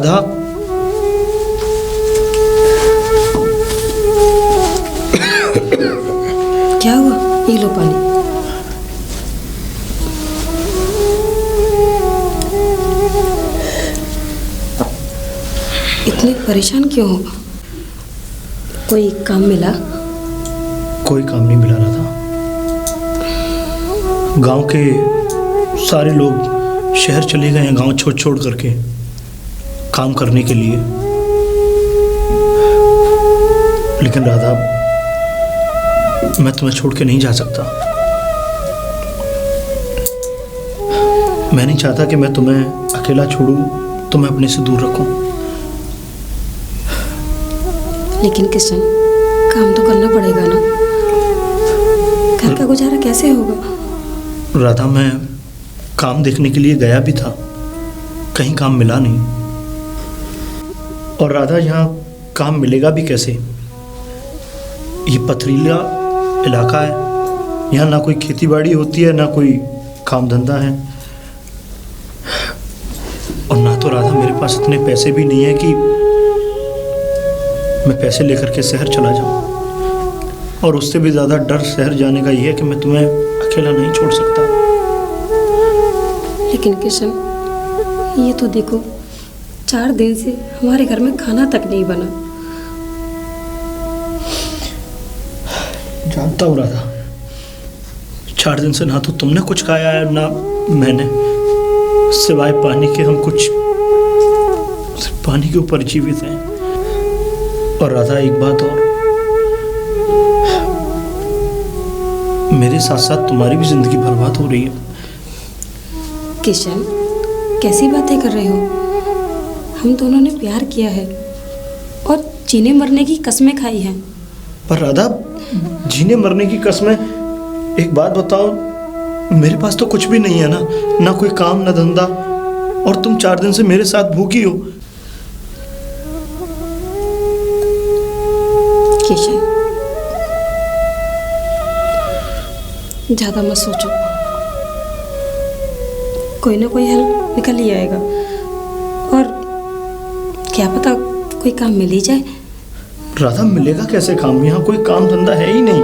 राधा, क्या हुआ? ये लो पानी। इतने परेशान क्यों हो? कोई काम मिला? कोई काम नहीं मिला राधा। गांव के सारे लोग शहर चले गए हैं, गांव छोड़ छोड़ करके काम करने के लिए। लेकिन राधा, मैं तुम्हें छोड़ के नहीं जा सकता। मैं नहीं चाहता कि मैं तुम्हें अकेला छोड़ूं, तुम्हें अपने से दूर रखूं। लेकिन किशन, काम तो करना पड़ेगा ना। घर का गुजारा कैसे होगा? राधा, मैं काम देखने के लिए गया भी था, कहीं काम मिला नहीं। और राधा, यहाँ काम मिलेगा भी कैसे? ये पथरीला इलाका है, यहाँ ना कोई खेती बाड़ी होती है, ना कोई काम धंधा है। और ना तो राधा मेरे पास इतने पैसे भी नहीं है कि मैं पैसे लेकर के शहर चला जाऊं। और उससे भी ज़्यादा डर शहर जाने का ये है कि मैं तुम्हें अकेला नहीं छोड़ सकता। लेकिन किशन, ये तो देखो, 4 दिन से हमारे घर में खाना तक नहीं बना। जानता हूँ राधा, 4 दिन से ना तो तुमने कुछ खाया है ना मैंने। सिवाय पानी के हम कुछ सिर्फ पानी के ऊपर जीवित हैं। और राधा, एक बात और, मेरे साथ साथ तुम्हारी भी जिंदगी बर्बाद हो रही है। किशन, कैसी बातें कर रहे हो? हम दोनों ने प्यार किया है और जीने मरने की कस्में खाई हैं। पर राधा, जीने मरने की कस्में, एक बात बताओ, मेरे पास तो कुछ भी नहीं है ना कोई काम ना धंधा, और तुम 4 दिन से मेरे साथ भूखी हो। किशन, ज्यादा मत सोचो, कोई ना कोई हल निकल ही आएगा। और क्या पता कोई काम मिल ही जाए। राधा, मिलेगा कैसे काम? यहाँ कोई काम धंधा है ही नहीं।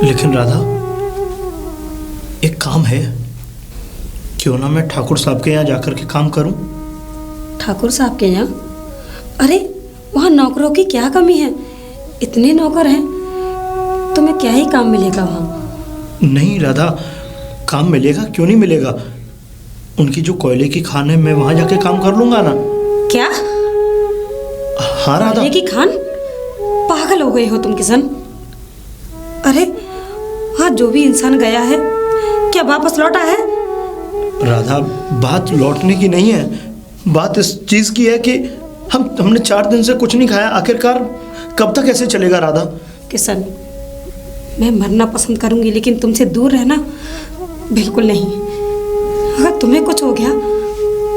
लेकिन राधा, एक काम है, क्यों ना मैं ठाकुर साहब के यहाँ जाकर के काम करूं? ठाकुर साहब के यहाँ? अरे, वहाँ नौकरों की क्या कमी है? इतने नौकर हैं, तुम्हें क्या ही काम मिलेगा वहाँ? नहीं राधा, काम मिलेगा, क्यों नहीं मिलेगा। उनकी जो कोयले की खान है, मैं वहाँ जाके काम कर लूंगा ना। क्या? हाँ राधा। कोयले की खान? पागल हो गए हो तुम किशन। अरे, वहाँ जो भी इंसान गया है, क्या वापस लौटा है? राधा, बात लौटने की नहीं है, बात इस चीज की है कि हमने 4 दिन से कुछ नहीं खाया। आखिरकार कब तक ऐसे चलेगा राधा? किशन, मैं मरना पसंद करूंगी, लेकिन तुमसे दूर रहना बिल्कुल नहीं। अगर तुम्हें कुछ हो गया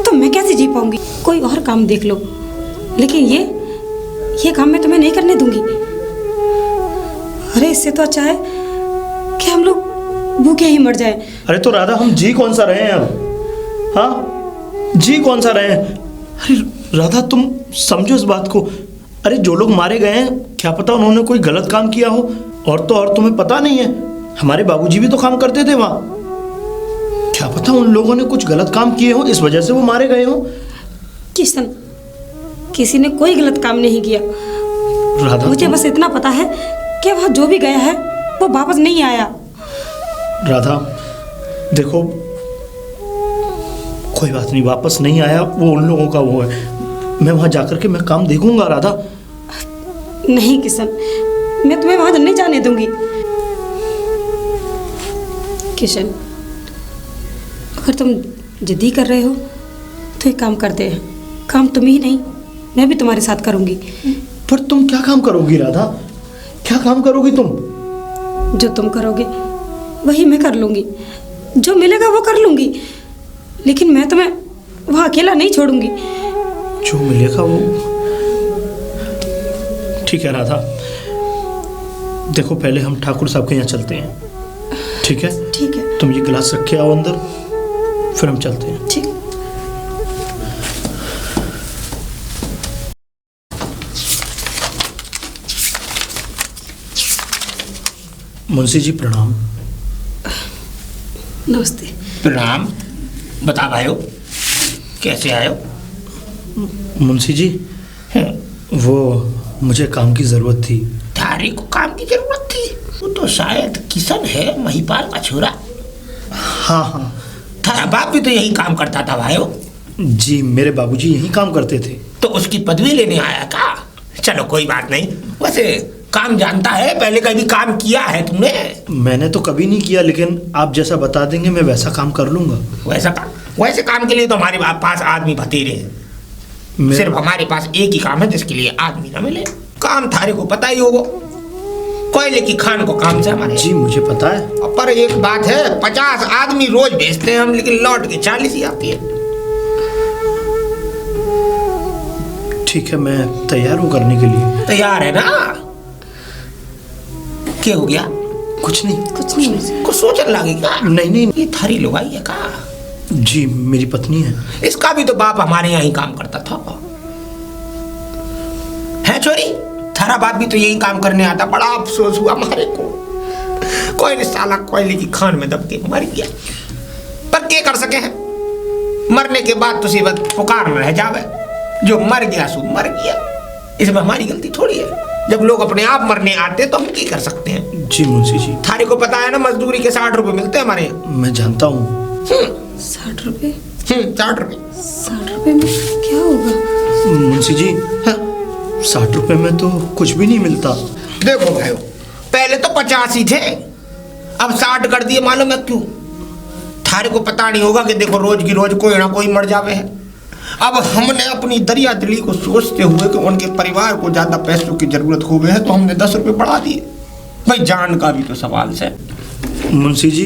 तो मैं कैसे जी पाऊंगी? कोई और काम देख लो, लेकिन ये काम मैं तुम्हें नहीं करने दूंगी। अरे, इससे तो अच्छा है कि हम लोग भूखे ही मर जाएं। अरे तो राधा, हम जी कौन सा रहे हैं अब? हाँ, जी कौन सा रहे हैं? अरे राधा, तुम समझो इस बात को। अरे, जो लोग मारे गए हैं, क्या पता उन्होंने कोई गलत काम किया हो। और तो और तुम्हें पता नहीं है, हमारे बाबूजी भी तो काम करते थे वहाँ। क्या पता उन लोगों ने कुछ गलत काम किए हो, इस वजह से वो मारे गए हो। किशन, किसी ने कोई गलत काम नहीं किया। राधा, मुझे बस इतना पता है कि वहाँ जो भी गया है वो वापस नहीं आया। राधा देखो, कोई बात नहीं, वापस नहीं आया, वो उन लोगों का वो है। मैं वहाँ जाकर के मैं काम देखूंगा राधा। नहीं किशन, मैं तुम्हें वहाँ नहीं जाने दूंगी। किशन, अगर तुम जिद्दी कर रहे हो तो एक काम करते हैं। काम तुम ही नहीं, मैं भी तुम्हारे साथ करूंगी। पर तुम क्या काम करोगी राधा? क्या काम करोगी तुम? जो तुम करोगे वही मैं कर लूंगी, जो मिलेगा वो कर लूंगी, लेकिन मैं तुम्हें वहाँ अकेला नहीं छोड़ूंगी। जो मिलेगा वो, ठीक है राधा। देखो, पहले हम ठाकुर साहब के यहाँ चलते हैं, ठीक है? ठीक है। तुम ये गिलास रख के आओ अंदर, फिर हम चलते हैं। ठीक। मुंशी जी प्रणाम। नमस्ते। प्रणाम। बता भाई कैसे आए हो? मुंशी जी वो मुझे काम की ज़रूरत थी। थारी को काम की जरूरत थी? वो तो शायद किशन है, महिपाल का छोरा। हाँ हाँ। थारा बाप भी तो यही काम करता था भाई। जी मेरे बाबूजी यही काम करते थे। तो उसकी पदवी लेने आया का? चलो कोई बात नहीं। वैसे काम जानता है? पहले कभी काम किया है तुमने? मैंने तो कभी नहीं किया, लेकिन आप जैसा बता देंगे मैं वैसा काम कर लूँगा। वैसे काम के लिए तो हमारे पास आदमी भतीरे हैं। सिर्फ हमारे पास एक ही काम है जिसके लिए आदमी ना मिले। काम थारे को पता ही होगा, कोयले की खान को काम से हमारे। जी मुझे पता है। पर एक बात है, 50 आदमी रोज भेजते हैं हम, लेकिन लौट के 40 ही आती है। ठीक है, मैं तैयार हूँ करने के लिए। तैयार है ना? क्या हो गया? कुछ नहीं। कुछ सोचने लगे क्या? नहीं। ये थारी लुगाई है का? जी मेरी पत्नी है। इसका भी तो बाप हमारे यहाँ ही काम करता था। है छोरी? थारा बाप भी तो यही काम करने आता। बड़ा अफसोस हुआ हमारे को। कोई साला कोयले की खान में दब के मर गया। पर क्या कर सके हैं? मरने के बाद तो सिर्फ पुकार में रह जावे। जो मर गया सो मर गया। इसमें हमारी गलती थोड़ी है। जब लोग अपने आप मरने आते तो हम क्या कर सकते हैं? जी मुंशी जी। थारे को पता है ना, मजदूरी के 60 रुपए मिलते हैं हमारे यहाँ। मैं जानता हूँ। 60 रुपए? 60 रुपए। 60 रुपए में क्या होगा? मुंशी जी 60 रुपए में तो कुछ भी नहीं मिलता। देखो भाई, पहले तो 50 ही थे, अब 60 कर दिए। मालूम है क्यों? थारे को पता नहीं होगा कि देखो रोज की रोज कोई ना कोई मर जावे है। अब हमने अपनी दरिया दिली को सोचते हुए कि उनके परिवार को ज्यादा पैसों की जरूरत हो गई है, तो हमने 10 रुपए बढ़ा दिए। भाई जान का भी तो सवाल है। मुंशी जी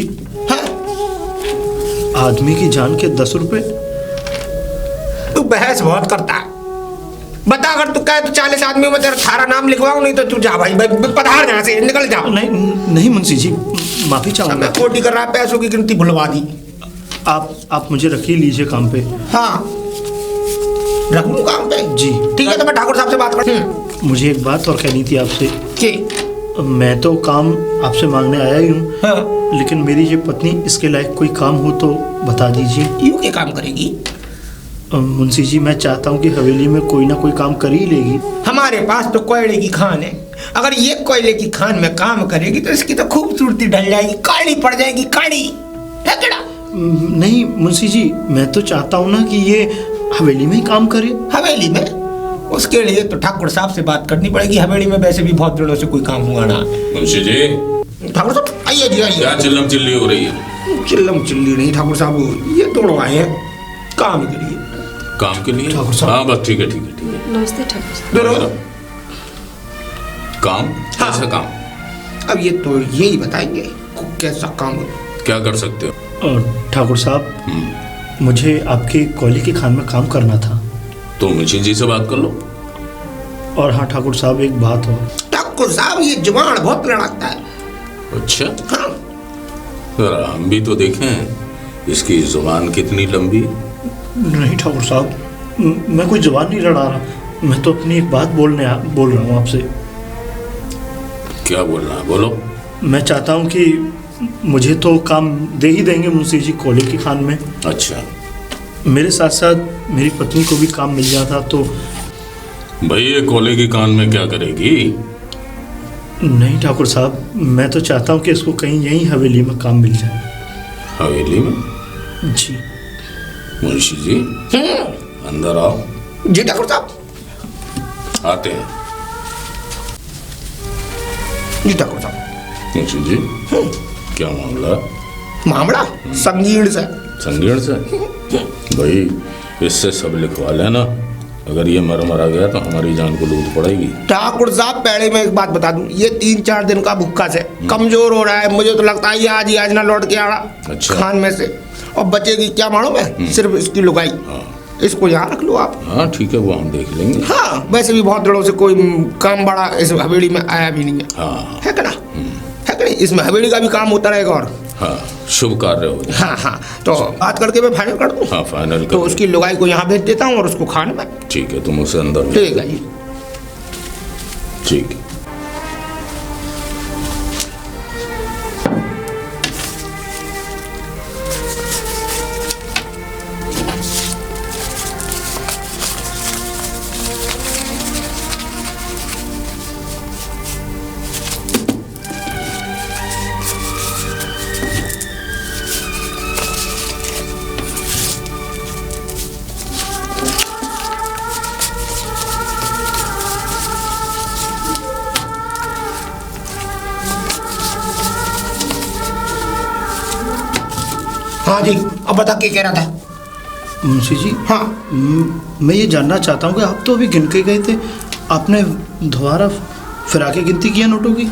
आदमी की जान के 10 रुपए? तू बहस बहुत करता है। बता, अगर तू कहे तो 40 आदमियों में तेरा थारा नाम लिखवाऊं, नहीं तो तू जा भाई, पधार यहाँ से, निकल जा। नहीं मुंशी जी, माफी चाहूंगा। मैं कोटी कर रहा, पैसों की गिनती भुलवा दी। आप मुझे रख ही लीजिए काम पे। हाँ रख लूं काम पे? जी ठीक है, तो मैं ठाकुर साहब से बात कर। मुझे एक बात और कहनी थी आपसे। कि मैं तो काम आपसे मांगने आया ही हूँ। हाँ। लेकिन मेरी ये पत्नी इसके लायक कोई काम हो तो बता दीजिए। यूं के काम करेगी? मुंशी जी मैं चाहता हूँ कि हवेली में कोई ना कोई काम कर ही लेगी। हमारे पास तो कोयले की खान है। अगर ये कोयले की खान में काम करेगी तो इसकी तो खूबसूरती ढल जाएगी, काली पड़ जाएगी, काली है क्या? नहीं मुंशी जी, मैं तो चाहता हूँ ना कि ये हवेली में ही काम करे। हवेली में? उसके लिए तो ठाकुर साहब से बात करनी पड़ेगी। हवेली में वैसे भी बहुत दिनों से कोई काम हुआ ना। मुंशी जी ठाकुर साहब आइए जी, आइए। क्या चिल्लम चिल्ली हो रही है? चिल्लम चिल्ली नहीं ठाकुर साहब, ये दोनों आए हैं काम के लिए। काम के लिए? ठाकुर साहब। हाँ बस ठीक है ठीक है ठीक है। नमस्ते ठाकुर साहब। दोनों काम? हाँ। कैसा काम? अब ये तो यही बताएंगे कैसा काम हो। क्या कर सकते हो? और ठाकुर साहब मुझे आपके कोयले की खान में काम करना था। तो मुंशी जी से बात कर लो। और हाँ ठाकुर साहब एक बात हो। ठाकुर साहब ये जुबान बहुत लड़ाता है। अच्छा हाँ। जरा हम भी तो देखें इसकी जुबान कितनी लंबी। नहीं ठाकुर साहब, मैं कोई जवान नहीं लड़ा रहा। मैं तो अपनी एक बात बोल रहा हूँ आपसे। क्या बोलना है बोलो। मैं चाहता हूँ कि मुझे तो काम दे ही देंगे मुंशी जी कोयले की खान में। अच्छा मेरे साथ साथ मेरी पत्नी को भी काम मिल जाता तो। भाई ये कोयले की कान में क्या करेगी? नहीं ठाकुर साहब, मैं तो चाहता हूँ कि इसको कहीं यहीं हवेली में काम मिल जाए। हवेली में? जी मुंशी जी अंदर आओ। जी ठाकुर साहब। आते हैं। जी ठाकुर साहब। मुंशी जी क्या मामला? मामला संगीन से। संगीन से? भाई इससे सब लिखवा लेना। अगर ये मरा गया तो हमारी जान को लूट पड़ेगी। ठाकुर साहब पहले मैं एक बात बता दूं, ये 3-4 दिन का भूखा से कमजोर हो रहा है। मुझे तो लगता है ये आज ना लौट के आ रहा। अच्छा। खान में से और बचेगी क्या मालूम है? सिर्फ इसकी लुगाई। हाँ। इसको यहाँ रख लो आप। हाँ ठीक है, वो हम देख लेंगे। हाँ वैसे भी बहुत दिनों से कोई काम बड़ा इस हवेली में आया भी नहीं है। हाँ है क्या ना? है कि नहीं? इसमें हवेली का भी काम होता रहेगा। और हाँ शुभ कार्य हो जाए। हाँ हाँ, तो बात करके मैं फाइनल कर दूं। हाँ फाइनल तो उसकी लुगाई को यहाँ भेज देता हूँ और उसको खाने में। ठीक है, तुम उसे अंदर भेज ठीक है जी। ठीक है। हाँ जी, अब बता क्या कह रहा था? मुंशी जी, हाँ, मैं ये जानना चाहता हूँ कि आप तो अभी गिन के गए थे, आपने दोबारा फिर आके गिनती किया नोटों की?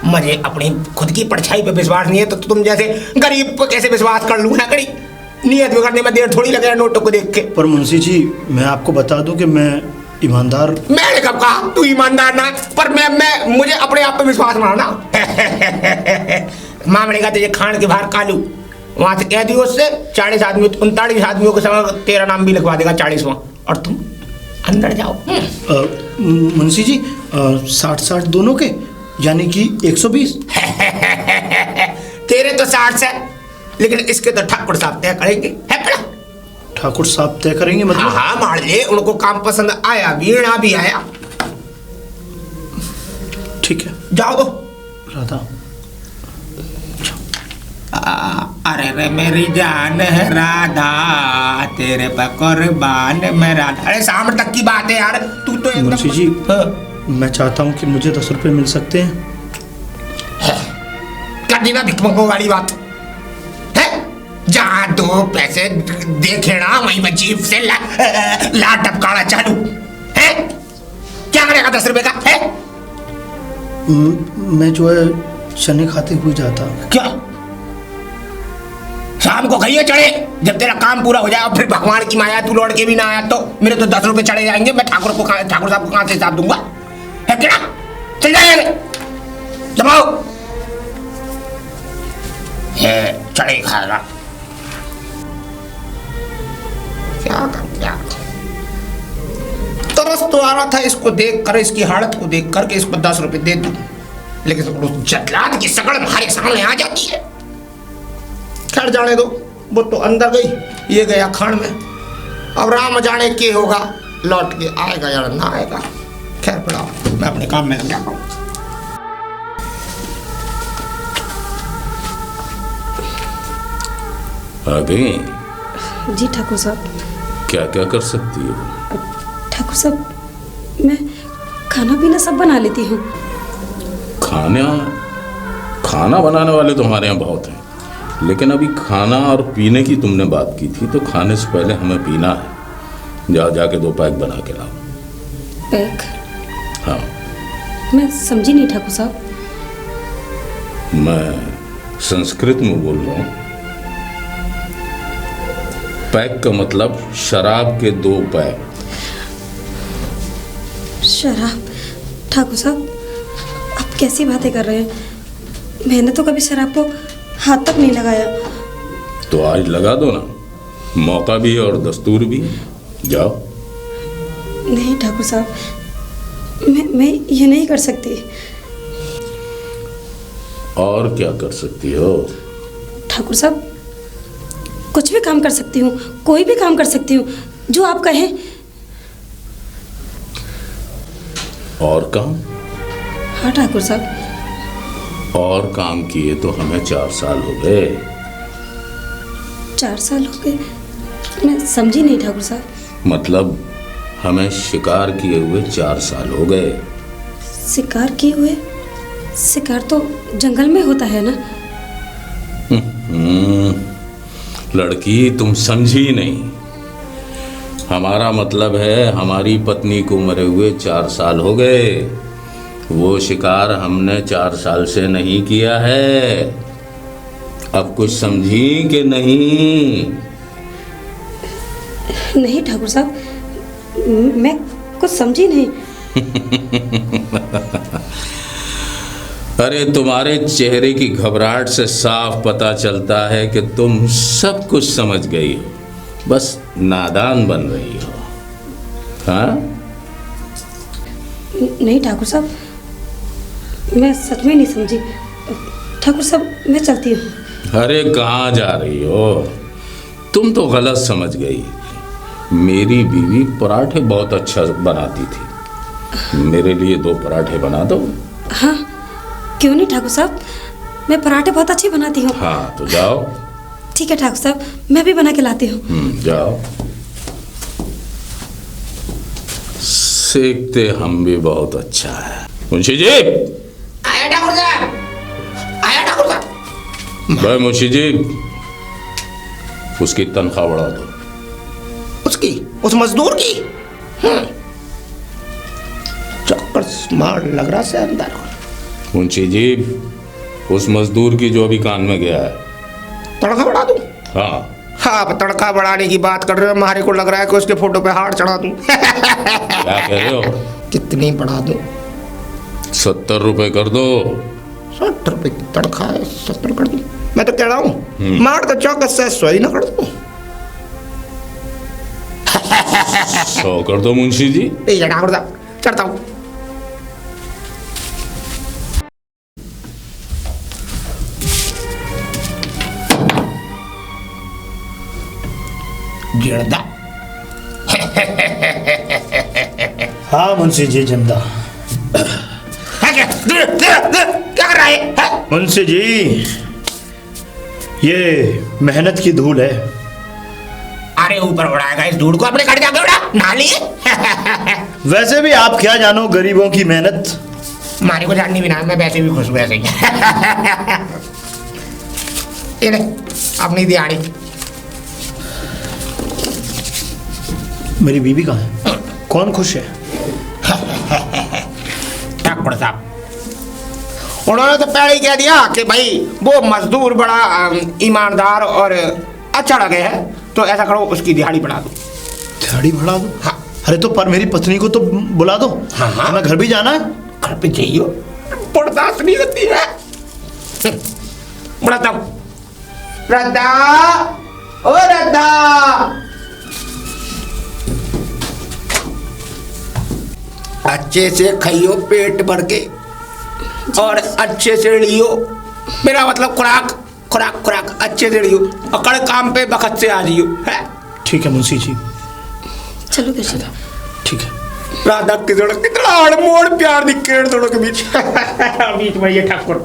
मुझे अपनी खुद की परछाई पे विश्वास नहीं है तो तुम जैसे गरीब पर कैसे विश्वास कर लूँ ना? करी नियत बिगड़ने में देर थोड़ी लगे नोटों को देख के। पर मुंशी जी, मैं आपको बता दूं कि मैं ईमानदार। मैंने कब कहा तू ईमानदार ना? पर मैं मुझे अपने आप पे विश्वास मारना। मामले का तुझे खान के बाहर कालू वहां से कह दियो उससे 40 आदमी 39 आदमियों के समय तेरा नाम भी लिखवा देगा 40वां, और तुम अंदर जाओ। मुंशी जी, 60-60 दोनों के, यानी कि 120। तेरे तो 60 से, लेकिन इसके तो ठाकुर साहब तय करेंगे। है बड़ा ठाकुर साहब तय करेंगे मतलब? हाँ, मान ले उनको काम पसंद आया, वीणा भी आया। ठीक है, जाओ दो। राधा, अरे रे मेरी जान है राधा, तेरे पे कुर्बान मैं राधा। अरे शाम तक की बात है यार, तू तो एकदम। मुंशी जी, मैं चाहता हूँ कि मुझे 10 रुपए मिल सकते हैं। कर दी ना भिकमंगों वाली बात है। जहाँ 2 पैसे देखे ना वहीं में जीप से ला टपकाना चालू है। क्या करेगा 10 रुपए का है? मैं जो है शनि खाते हुए जाता। क्या शाम को खइए चढ़े? जब तेरा काम पूरा हो जाए और फिर भगवान की माया तू लौट के भी ना आया तो मेरे तो 10 रुपए चढ़े जाएंगे। मैं ठाकुर साहब को कहां से हिसाब दूंगा? है क्या? चल जाएंगे, दबाओ। ये चढ़े खाएगा क्या? तरस तो आ रहा था इसको देख कर, इसकी हालत को देख कर के इसको 10 रुपए दे दूं, लेकिन उस जतलाद की शकल हमारे सामने आ जाती है। खैर जाने दो, वो तो अंदर गई, ये गया खान में। अब राम जाने के होगा, लौट के आएगा या ना आएगा। खैर पड़ा, मैं अपने काम में लग जाता हूँ। आ गई? जी ठाकुर साहब। क्या क्या कर सकती हो? ठाकुर साहब, मैं खाना पीना सब बना लेती हूँ। खाना बनाने वाले तो हमारे यहाँ बहुत हैं, लेकिन अभी खाना और पीने की तुमने बात की थी, तो खाने से पहले हमें पीना है। जाके 2 पैक बना के लाओ। पैक? हाँ। मैं समझी नहीं ठाकुर साहब। मैं संस्कृत में बोल रहा हूँ। पैक का मतलब शराब के 2 पैक। शराब? ठाकुर साहब, आप कैसी बातें कर रहे हैं? मैंने तो कभी शराब को हाथ तक नहीं लगाया। तो आज लगा दो ना, मौका भी है और दस्तूर भी। जाओ। नहीं ठाकुर साहब, मैं ये नहीं कर सकती। और क्या कर सकती हो? ठाकुर साहब, कुछ भी काम कर सकती हूँ, कोई भी काम कर सकती हूँ, जो आप कहें। और काम? हाँ ठाकुर साहब। और काम किए तो हमें 4 साल हो गए। 4 साल हो गए? मैं समझी नहीं ठाकुर साहब। मतलब हमें शिकार किए हुए 4 साल हो गए। शिकार किए हुए? शिकार तो जंगल में होता है ना? लड़की, तुम समझी नहीं। हमारा मतलब है हमारी पत्नी को मरे हुए 4 साल हो गए। वो शिकार हमने 4 साल से नहीं किया है। अब कुछ समझी कि नहीं? नहीं ठाकुर साहब, मैं कुछ समझी नहीं। अरे तुम्हारे चेहरे की घबराहट से साफ पता चलता है कि तुम सब कुछ समझ गई हो, बस नादान बन रही हो। हाँ? नहीं ठाकुर साहब, मैं सच में नहीं समझी। ठाकुर साहब, मैं चलती हूँ। अरे कहाँ जा रही हो? तुम तो गलत समझ गई। मेरी बीवी पराठे बहुत अच्छा बनाती थी। मेरे लिए 2 पराठे बना दो। हाँ, क्यों नहीं ठाकुर साहब, मैं पराठे बहुत अच्छे बनाती हूँ। हाँ तो जाओ। ठीक है ठाकुर साहब, मैं भी बना के लाती हूँ। जाओ। सीखते हम भी बहुत अच्छा है। मुंशी जी, आया ठाकुर साहब, आया ठाकुर साहब। भाई मुंशी जी, उसकी तनख्वाह बढ़ा दो। उसकी, उस मजदूर की? चक्कर स्मार्ट लग रहा से अंदर। मुंशी जी, उस मजदूर की जो अभी कान में गया है। तड़का बढ़ा दूं? हाँ। हाँ, अब तड़का बढ़ाने की बात कर रहे हो, हमारे को लग रहा है कि उसके फोटो पे हार चढ़ा दूं। क्या कह रहे हो? कितनी बढ़ा दूं? 70 रुपए कर दो। 60 रुपए की तड़का है, 70 कर दूं? मैं तो कह रहा हूँ मार का चौकस से 100 ही ना कर दूं? 100 कर दो मुंशी जी। चढ़ता हूँ। जिंदा। हाँ मुंशी जी, जिंदा। क्या कर रहा है? मुंशी जी, ये मेहनत की धूल है। अरे ऊपर उड़ाएगा इस धूल को, अपने घर जाके उड़ा नहा लिए। वैसे भी आप क्या जानो गरीबों की मेहनत। मारे को जाननी भी ना, मैं वैसे भी खुश हूँ ऐसे ही। ये ले, अपनी दिहाड़ी। मेरी बीवी कहाँ है? कौन खुश है? ठाकुर साहब, उन्होंने तो पहले ही कह दिया कि भाई वो मजदूर बड़ा ईमानदार और अच्छा लगे है, तो ऐसा करो उसकी दिहाड़ी बढ़ा दो। दिहाड़ी बढ़ा दो? हाँ। अरे तो पर मेरी पत्नी को तो बुला दो। हाँ, हाँ। हमें घर भी जाना है। घर पे चाहिए, बर्दाश्त नहीं होती है। बढ़ाता हूँ। रद्दा, ओ रद्दा, अच्छे से खाइयो पेट भर के और अच्छे से लियो। मेरा मतलब खुराक खुराक खुराक अच्छे से लियो। अकड़ काम पे बखत से आ जियो है। ठीक है मुंशी जी। चलो दर्शन। ठीक है। राधा की सड़क कितना अड़मोड़ प्यार दिखे दोनों के बीच। बीच में ये ठाकुर।